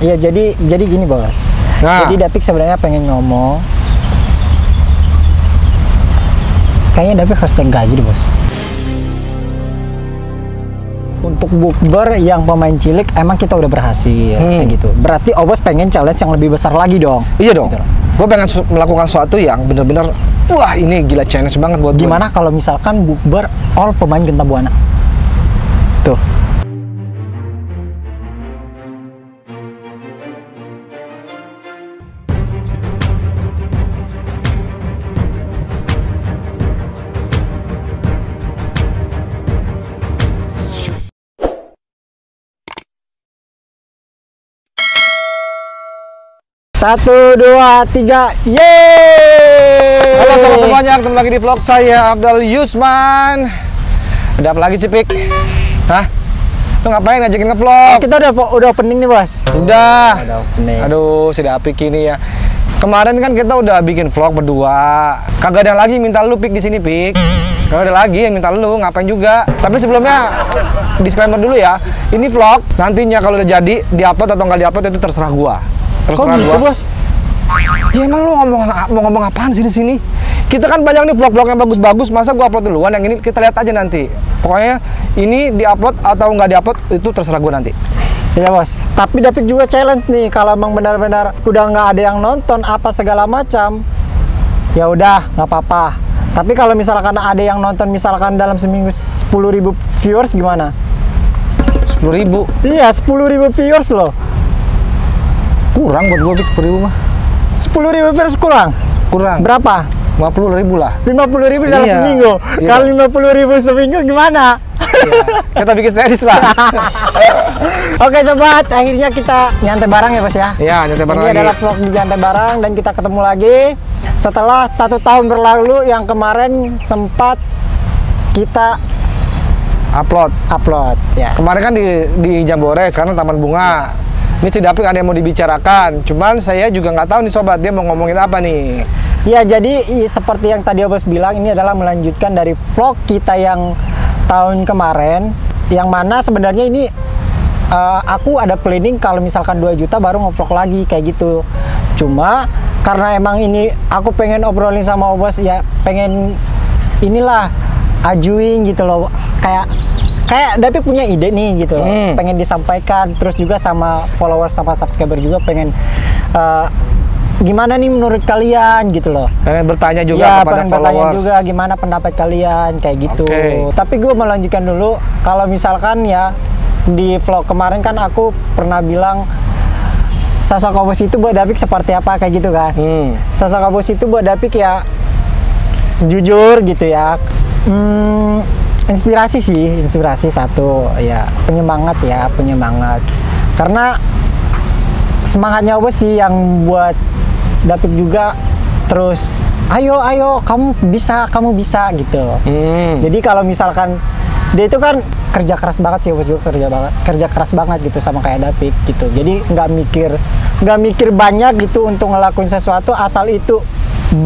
Iya, jadi gini bos. Nah. Jadi Dapik sebenarnya pengen ngomong. Kayaknya Dapik harus naik gaji deh bos. Untuk bukber yang pemain cilik emang kita udah berhasil kayak gitu. Berarti Obos pengen challenge yang lebih besar lagi dong. Iya dong. Gitu. Gue pengen melakukan sesuatu yang bener-bener wah ini gila challenge banget buat gue. Gimana kalau misalkan bukber all pemain Genta Buana? Tuh. Satu, dua, tiga, yeay! Halo sama semuanya, ketemu lagi di vlog saya Abdal Yusman. Ada apa lagi sih Pik? Hah? Lu ngapain ngajakin ngevlog? Kita udah opening nih bos. Udah. Udah opening. Aduh, si Dapik ini ya. Kemarin kan kita udah bikin vlog berdua. Kagak ada lagi minta lu Pik di sini Pik. Kagak ada lagi yang minta lu, ngapain juga. Tapi sebelumnya disclaimer dulu ya. Ini vlog nantinya kalau udah jadi diupload atau nggak diupload itu terserah gua. Terserah Kok gitu, gua. bos? Ya emang lu mau ngomong apaan sih di sini? Kita kan banyak nih vlog-vlog yang bagus-bagus, masa gua upload duluan, yang ini kita lihat aja nanti. Pokoknya ini diupload atau nggak diupload itu terserah gua nanti. Iya bos. Tapi Dapik juga challenge nih, kalau emang benar-benar udah nggak ada yang nonton apa segala macam, ya udah nggak apa-apa. Tapi kalau misalkan ada yang nonton misalkan dalam seminggu 10.000 viewers gimana? 10.000? Iya 10.000 viewers loh. Kurang buat gua 10.000 mah. 10.000 viewers kurang? Kurang. Berapa? 50.000 lah. 50.000 dalam Iya. seminggu. Iya. Kalau 50.000 seminggu gimana? Iya. Kita bikin series lah. Oke sobat, akhirnya kita nyantai bareng ya bos ya. Iya, nyantai bareng Ini lagi. adalah vlog di nyantai bareng dan kita ketemu lagi setelah 1 tahun berlalu yang kemarin sempat kita Upload. ya. Kemarin kan di Jambore, sekarang Taman Bunga. Ini si Dapik ada yang mau dibicarakan. Cuman saya juga nggak tahu nih sobat, dia mau ngomongin apa nih. Ya jadi seperti yang tadi Obos bilang, ini adalah melanjutkan dari vlog kita yang tahun kemarin, yang mana sebenarnya ini aku ada planning kalau misalkan 2 juta baru ngevlog lagi kayak gitu. Cuma karena emang ini aku pengen obrolin sama Obos ya, pengen inilah ajuin gitu loh, kayak Dapik punya ide nih gitu loh, pengen disampaikan, terus juga sama followers sama subscriber juga pengen gimana nih menurut kalian gitu loh. Pengen bertanya juga Ya, kepada pengen bertanya followers. juga gimana pendapat kalian kayak gitu. Oke. Tapi gue melanjutkan dulu, kalau misalkan ya di vlog kemarin kan aku pernah bilang sosok Obos itu buat Dapik seperti apa kayak gitu kan. Sosok Obos itu buat Dapik ya jujur gitu ya. Inspirasi satu ya, penyemangat. Karena semangatnya Obos sih yang buat Dapik juga terus ayo kamu bisa gitu. Jadi kalau misalkan dia itu kan kerja keras banget sih Obos juga, kerja keras banget gitu sama kayak Dapik gitu. Jadi nggak mikir banyak gitu untuk ngelakuin sesuatu, asal itu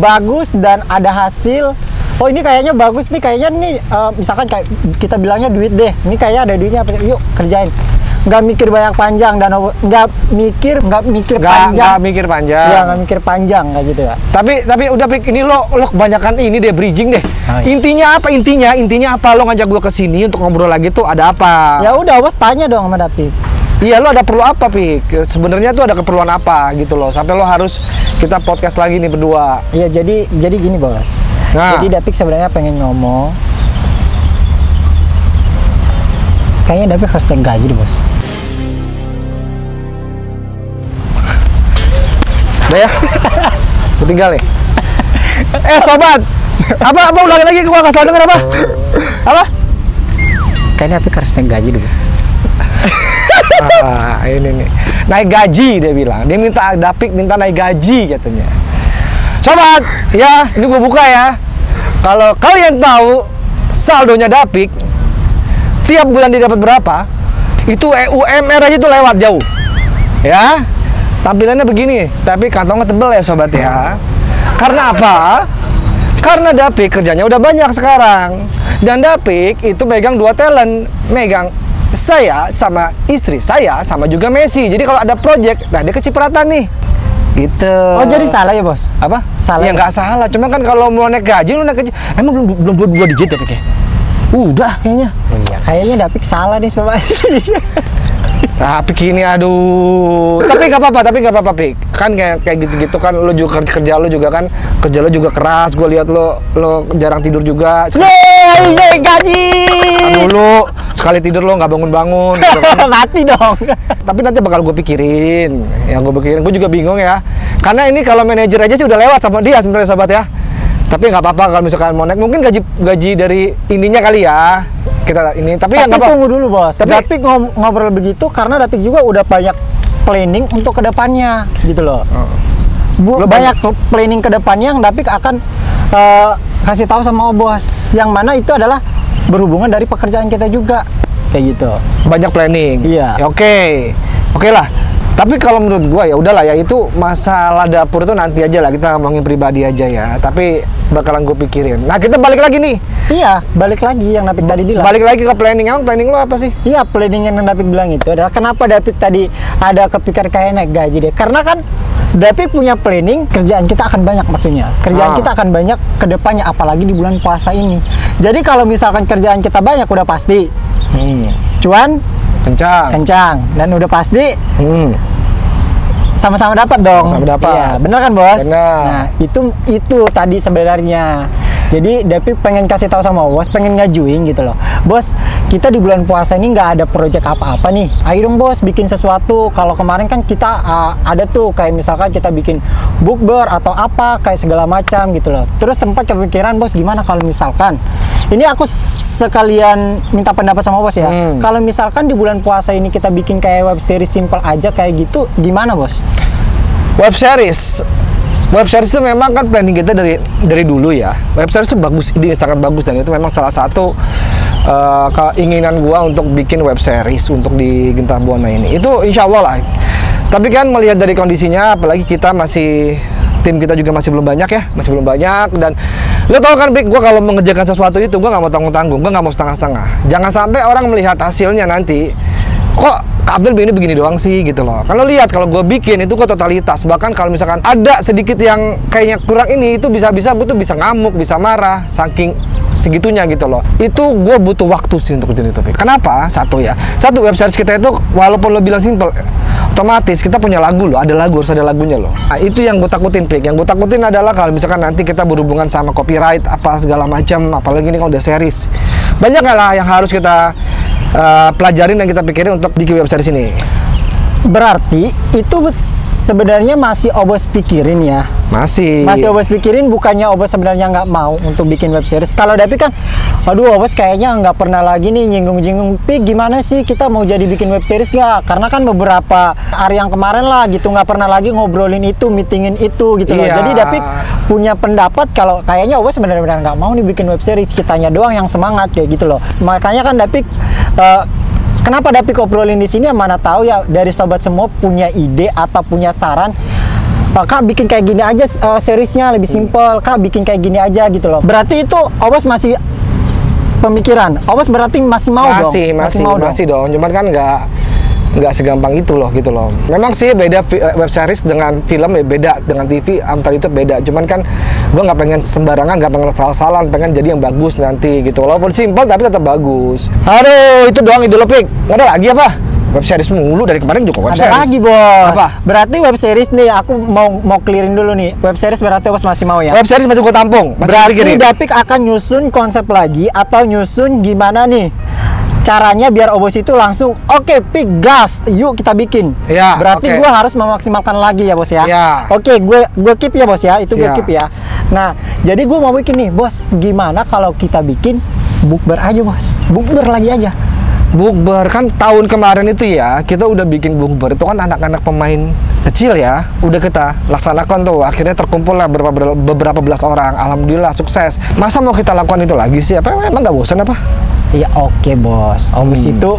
bagus dan ada hasil. Oh ini kayaknya bagus nih, kayaknya nih misalkan kayak kita bilangnya duit deh, ini kayaknya ada duitnya, yuk kerjain. Nggak mikir banyak panjang dan nggak mikir panjang. Nggak mikir panjang. Ya nggak mikir panjang kayak gitu ya. Tapi udah Pik, ini lo kebanyakan ini deh bridging deh. Oh, iya. Intinya apa lo ngajak gua ke sini untuk ngobrol lagi tuh ada apa? Ya udah Obos tanya dong sama Dapik. Iya, lo ada perlu apa Pik? Sebenarnya tuh ada keperluan apa gitu loh sampai lo harus kita podcast lagi nih berdua. Iya jadi gini bos. Nah. Jadi Dapik sebenarnya pengen ngomong. Kayaknya Dapik harus naik gaji deh bos. Udah ya? Gue tinggal ya? Sobat! Apa ulangi lagi, gua nggak salah denger apa? Apa? Kayaknya Dapik harus naik gaji deh bos. Ini nih. Naik gaji dia bilang. Dia minta Dapik minta naik gaji katanya. Sobat, ya, ini gua buka ya. Kalau kalian tahu saldonya Dapik tiap bulan dia dapat berapa? Itu UMR aja tuh lewat jauh. Ya. Tampilannya begini, tapi kantongnya tebel ya sobat ya. Karena apa? Karena Dapik kerjanya udah banyak sekarang. Dan Dapik itu megang 2 talent, megang saya sama istri saya sama juga Messi. Jadi kalau ada project, nah dia kecipratan nih. Gitu. Oh, jadi salah ya, Bos? Apa? Salah Ya ya? nggak salah. Cuma kan kalau mau naik gaji, lu naik gaji. Emang belum 2 digit ya, Pik? Udah kayaknya. Iya, kayaknya David salah nih sobat. Tapi gini, aduh. Tapi nggak apa-apa, Pik. Kan kayak gitu-gitu kan, lu juga kerja lu juga keras. Gue lihat lo jarang tidur juga. Yeay, gaji. Dulu sekali tidur lo nggak bangun-bangun. Gitu kan. Mati dong. Tapi nanti bakal gue pikirin. Gue juga bingung ya. Karena ini kalau manajer aja sih udah lewat sama dia sebenarnya, sahabat ya. Tapi nggak apa-apa kalau misalkan mau naik, mungkin gaji dari ininya kali ya. Kita ini, tapi ya nggak apa. Tunggu dulu, Bos. Tapi David ngobrol begitu karena David juga udah banyak planning untuk kedepannya, gitu loh. Lo Banyak planning kedepannya yang David akan kasih tahu sama bos. Yang mana itu adalah berhubungan dari pekerjaan kita juga, kayak gitu. banyak planning. Iya. Ya, oke lah. Tapi kalau menurut gua ya udahlah ya, itu masalah dapur itu nanti aja lah, kita ngomongin pribadi aja ya. Tapi bakalan gue pikirin. Nah, kita balik lagi nih. Iya, balik lagi yang David tadi bilang. Balik lagi ke planning. Emang planning lo apa sih? Iya, planning yang David bilang itu adalah kenapa David tadi ada kepikir kayak naik gaji deh. Karena kan David punya planning, kerjaan kita akan banyak maksudnya. Kerjaan kita akan banyak ke depannya, apalagi di bulan puasa ini. Jadi kalau misalkan kerjaan kita banyak udah pasti. Cuan kencang dan udah pasti sama-sama dapat dong. Sama dapat. Iya, bener kan, Bos? Benar. Nah, itu tadi sebenarnya. Jadi David pengen kasih tahu sama bos, pengen ngajuin gitu loh. Bos, kita di bulan puasa ini nggak ada proyek apa-apa nih. Ayo dong bos, bikin sesuatu. Kalau kemarin kan kita ada tuh kayak misalkan kita bikin bukber atau apa kayak segala macam gitu loh. Terus sempat kepikiran bos, gimana kalau misalkan ini aku sekalian minta pendapat sama bos ya. Kalau misalkan di bulan puasa ini kita bikin kayak web series simple aja kayak gitu, gimana bos? Web series itu memang kan planning kita dari dulu ya. Web series itu bagus, ide sangat bagus, dan itu memang salah satu keinginan gua untuk bikin web series untuk di Gentah Buana ini. Itu insya Allah lah. Tapi kan melihat dari kondisinya, apalagi kita tim kita juga masih belum banyak ya, dan lo tau kan, Bik, gua kalau mengerjakan sesuatu itu gua nggak mau tanggung-tanggung, gua nggak mau setengah-setengah. Jangan sampai orang melihat hasilnya nanti, kok Abdul begini doang sih gitu loh. Kalau lihat, kalau gue bikin itu kok totalitas. Bahkan kalau misalkan ada sedikit yang kayaknya kurang ini, itu bisa-bisa gue tuh bisa ngamuk, bisa marah, saking segitunya gitu loh. Itu gue butuh waktu sih untuk jadi topik. Kenapa? Satu web series kita itu walaupun lo bilang simple, otomatis kita punya lagu loh, harus ada lagunya loh. Nah, itu yang gue takutin, Pik. Yang gue takutin adalah kalau misalkan nanti kita berhubungan sama copyright apa segala macam, apalagi ini kalau udah series. Banyak nggak lah yang harus kita pelajarin dan kita pikirin untuk bikin web series ini. Berarti itu sebenarnya masih obos pikirin ya? Masih obos pikirin, bukannya obos sebenarnya nggak mau untuk bikin web series. Kalau David kan, aduh obos kayaknya nggak pernah lagi nih nyinggung-nyinggung, Pik gimana sih kita mau jadi bikin web series nggak? Karena kan beberapa hari yang kemarin lah gitu nggak pernah lagi ngobrolin itu, meetingin itu gitu loh. Jadi David punya pendapat kalau kayaknya obos benar-benar nggak mau nih bikin web series, kitanya doang yang semangat kayak gitu loh. Makanya kan David kenapa David obrolin di sini, mana tahu ya dari sobat semua punya ide atau punya saran. Kak bikin kayak gini aja seriesnya lebih simpel, Kak bikin kayak gini aja gitu loh. Berarti itu obos masih pemikiran. Obos berarti masih mau dong. Masih dong. Cuman kan nggak segampang itu loh gitu loh. Memang sih beda web series dengan film ya, beda dengan TV, antar itu beda. Cuman kan gue nggak pengen sembarangan, nggak pengen salah-salahan, pengen jadi yang bagus nanti gitu. Walaupun simpel tapi tetap bagus. Aduh, itu doang ide lo, Pik. Nggak ada lagi apa? Web series mulu dari kemarin juga web series. Ada lagi, Bos. Apa? Berarti web series nih, aku mau clearin dulu nih. Web series berarti Bos masih mau ya? Web series masih gue tampung. Berarti David akan nyusun konsep lagi atau nyusun gimana nih caranya biar obos itu langsung oke, Pik, gas, yuk kita bikin. Ya, berarti gue harus memaksimalkan lagi ya bos ya. Ya. Oke, gue keep ya bos ya, itu gue keep ya. Nah, jadi gue mau bikin nih bos, gimana kalau kita bikin bukber aja bos, bukber lagi aja. Bukber kan tahun kemarin itu ya, kita udah bikin bukber itu kan anak-anak pemain kecil ya, udah kita laksanakan tuh, akhirnya terkumpul lah beberapa belas orang, alhamdulillah sukses. Masa mau kita lakukan itu lagi sih? Apa emang nggak bosan apa? Iya oke bos, obos itu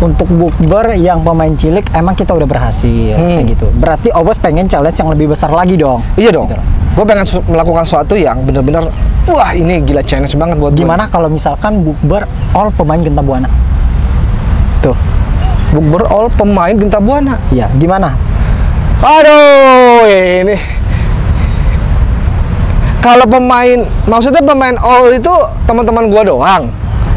untuk bukber yang pemain cilik emang kita udah berhasil kayak gitu. Berarti obos pengen challenge yang lebih besar lagi dong. Iya dong. Gitu. Gue pengen melakukan sesuatu yang bener-bener wah ini gila challenge banget buat gimana kalau misalkan bukber all pemain Gentah Buana? Tuh. Bukber all pemain Genta Buana. Iya, gimana? Aduh, ini kalau maksudnya pemain all itu teman-teman gua doang.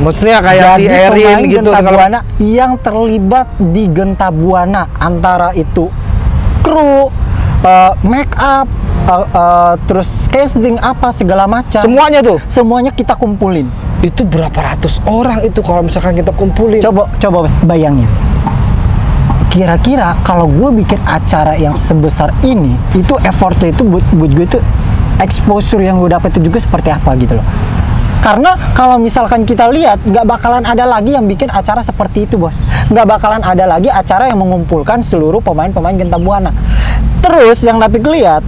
Maksudnya kayak si Jadi Erin pemain gitu. Genta Kalau Buana yang terlibat di Genta Buana antara itu kru, make up, terus casting apa segala macam. Semuanya kita kumpulin. itu berapa ratus orang itu kalau misalkan kita kumpulin. Coba bayangin. Kira-kira kalau gue bikin acara yang sebesar ini, itu effortnya itu buat gue itu exposure yang gue dapet itu juga seperti apa gitu loh. Karena kalau misalkan kita lihat, nggak bakalan ada lagi yang bikin acara seperti itu, bos. Nggak bakalan ada lagi acara yang mengumpulkan seluruh pemain-pemain Genta Buana. Terus yang David lihat,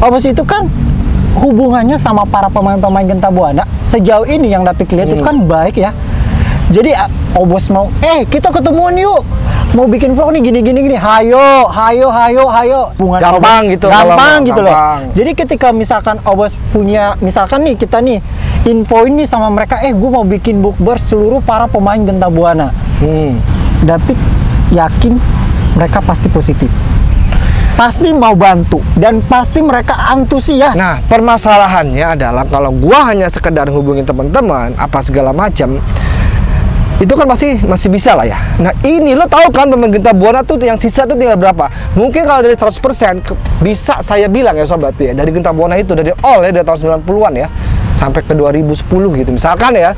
Obos itu kan hubungannya sama para pemain-pemain Genta Buana sejauh ini yang David lihat itu kan baik ya. Jadi Obos mau, kita ketemuan yuk. Mau bikin vlog nih gini. Hayo. Hubungan gampang Obos, gitu. Gampang gitu gampang. loh. Jadi ketika misalkan Obos punya, misalkan nih kita nih info ini sama mereka, gue mau bikin bukber seluruh para pemain Genta Buana. David yakin mereka pasti positif. Pasti mau bantu dan pasti mereka antusias. Nah, permasalahannya adalah kalau gua hanya sekedar hubungin teman-teman apa segala macam, itu kan masih bisa lah ya. Nah, ini lo tahu kan pemain Genta Buana tuh yang sisa tuh tinggal berapa? Mungkin kalau dari 100% bisa saya bilang ya sobat ya, dari Genta Buana itu dari all ya, dari tahun 90-an ya sampai ke 2010 gitu misalkan ya,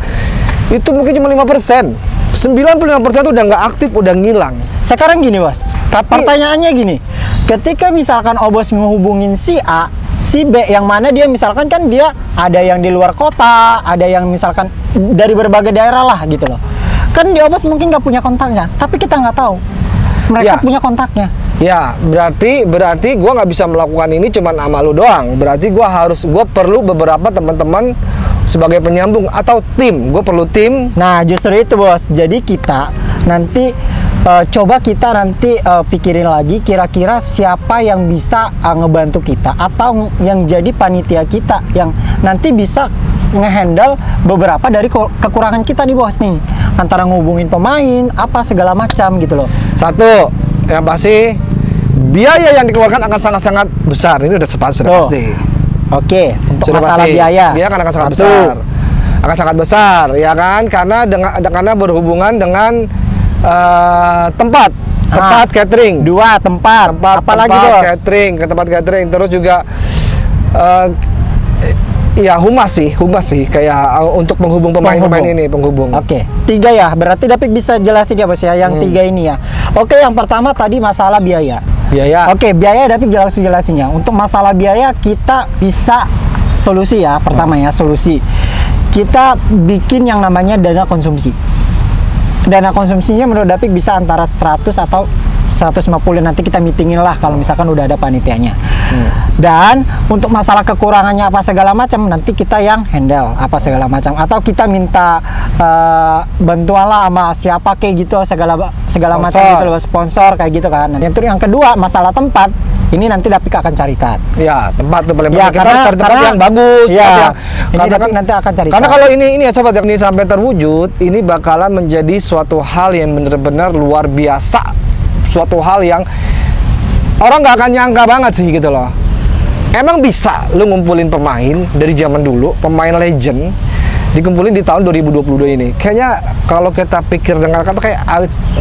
itu mungkin cuma 5%. 95% tuh udah nggak aktif, udah ngilang. Sekarang gini, Bos. Pertanyaannya gini, ketika misalkan Obos ngehubungin si A, si B, yang mana dia misalkan kan dia ada yang di luar kota, ada yang misalkan dari berbagai daerah lah gitu loh. Kan di Obos mungkin nggak punya kontaknya, tapi kita nggak tahu mereka punya kontaknya. Ya, berarti gua nggak bisa melakukan ini cuman sama lu doang. Berarti gua perlu beberapa teman-teman sebagai penyambung atau tim. Gue perlu tim. Nah, justru itu, Bos. Jadi kita nanti coba kita nanti pikirin lagi kira-kira siapa yang bisa ngebantu kita atau yang jadi panitia kita yang nanti bisa ngehandle beberapa dari kekurangan kita nih, Bos nih. Antara ngehubungin pemain, apa segala macam gitu loh. Satu, yang pasti biaya yang dikeluarkan akan sangat-sangat besar. Ini udah pasti. Oke, untuk sudah masalah pasti. biaya Kan akan sangat besar. Akan sangat besar, ya kan? Karena berhubungan dengan tempat catering. Dua, tempat apalagi tempat Bos? Catering, ke tempat catering. Terus juga ya humas sih kayak untuk menghubung pemain-pemain ini, penghubung. Oke. 3 ya, berarti David bisa jelasin ya, Bos ya, yang 3 ini ya. Oke, yang pertama tadi masalah biaya. Oke, biaya David jelasinnya. Untuk masalah biaya kita bisa solusi ya. Pertama ya, solusi. Kita bikin yang namanya dana konsumsi. Dana konsumsinya menurut David bisa antara 100 atau 150, nanti kita meetingin lah kalau misalkan udah ada panitianya. Dan untuk masalah kekurangannya apa segala macam nanti kita yang handle apa segala macam, atau kita minta bantuan lah sama siapa kayak gitu segala macam gitu loh, sponsor kayak gitu kan. Yang kedua masalah tempat ini nanti David akan carikan. Ya, tempat tuh paling ya, penting. Kita harus cari tempat yang bagus, karena kan nanti akan carikan. Karena kalau ini ya sobat, ini sampai terwujud, ini bakalan menjadi suatu hal yang benar-benar luar biasa. Suatu hal yang orang nggak akan nyangka banget sih gitu loh. Emang bisa lu ngumpulin pemain dari zaman dulu, pemain legend dikumpulin di tahun 2022 ini. Kayaknya kalau kita pikir dengan kata kayak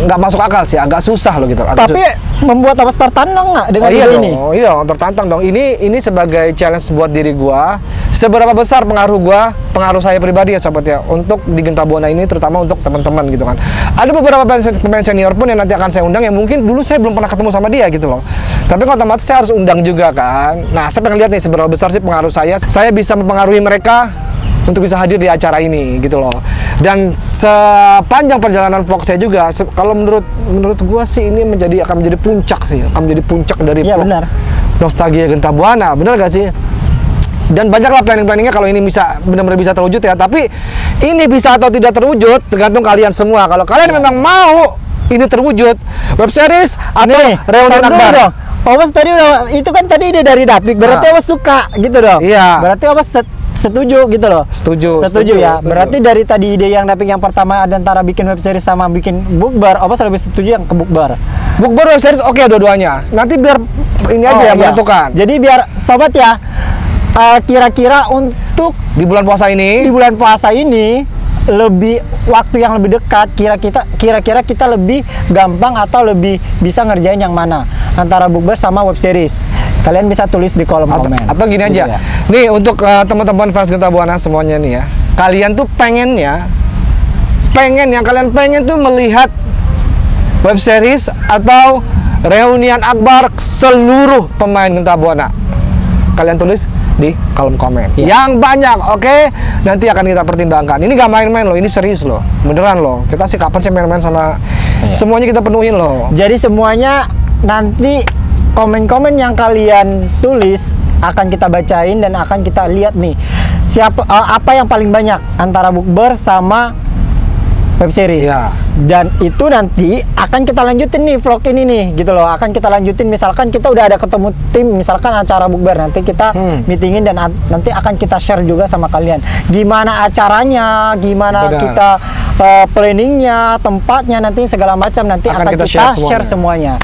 nggak masuk akal sih, agak susah loh gitu. Tapi membuat Obos tertantang nggak dengan ini? Iya, tertantang dong. Ini sebagai challenge buat diri gua. Seberapa besar pengaruh saya pribadi ya sobat ya, untuk di Genta Buana ini, terutama untuk teman-teman gitu kan. Ada beberapa pemain senior pun yang nanti akan saya undang yang mungkin dulu saya belum pernah ketemu sama dia gitu loh. Tapi kalau otomatis saya harus undang juga kan. Nah, saya pengen lihat nih seberapa besar sih pengaruh saya bisa mempengaruhi mereka untuk bisa hadir di acara ini gitu loh. Dan sepanjang perjalanan vlog saya juga, kalau menurut gua sih ini akan menjadi puncak dari vlog Nostalgia Genta Buana, bener gak sih? Dan banyaklah planning-planningnya kalau ini bisa benar-benar bisa terwujud ya. Tapi ini bisa atau tidak terwujud tergantung kalian semua. Kalau kalian memang mau ini terwujud, web series atau reunian akbar. Obos tadi itu kan tadi ide dari David, berarti Obos suka gitu dong. Iya. Berarti Obos setuju gitu loh. Setuju ya. Berarti dari tadi ide yang Dapik yang pertama ada antara bikin web series sama bikin bukber, Obas lebih setuju yang ke bukber. Bukber web series oke dua-duanya. Nanti biar ini aja yang menentukan. Jadi biar sobat ya, kira-kira untuk Di bulan puasa di ini, bulan puasa ini lebih waktu yang lebih dekat, kira-kira kita lebih gampang atau lebih bisa ngerjain yang mana antara bukber sama web series. Kalian bisa tulis di kolom komen. atau gini Gitu aja. ya. Nih untuk teman-teman fans Genta Buana semuanya nih ya. Kalian tuh pengen yang kalian pengen tuh melihat web series atau reunian akbar seluruh pemain Genta Buana. Kalian tulis di kolom komen yang banyak, oke? Nanti akan kita pertimbangkan. Ini gak main-main loh, ini serius loh, beneran loh. Kita sih kapan sih main-main sama semuanya kita penuhin loh. Jadi semuanya nanti komen-komen yang kalian tulis akan kita bacain dan akan kita lihat nih apa yang paling banyak antara bukber sama web series. Ya. Dan itu nanti akan kita lanjutin nih vlog ini nih gitu loh. Akan kita lanjutin misalkan kita udah ada ketemu tim misalkan acara bukber, nanti kita meetingin dan nanti akan kita share juga sama kalian. Gimana acaranya, gimana Benar. kita planningnya, tempatnya nanti segala macam nanti akan kita share semuanya.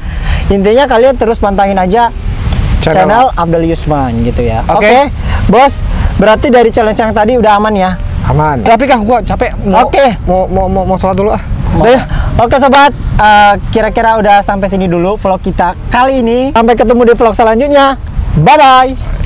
Intinya kalian terus pantangin aja channel Abdul Yusman gitu ya. Oke, Bos. Berarti dari challenge yang tadi udah aman ya? Aman. Tapi kah gua capek. Mau sholat dulu ah. Udah ya. Oke sobat, kira-kira udah sampai sini dulu vlog kita kali ini. Sampai ketemu di vlog selanjutnya. Bye bye.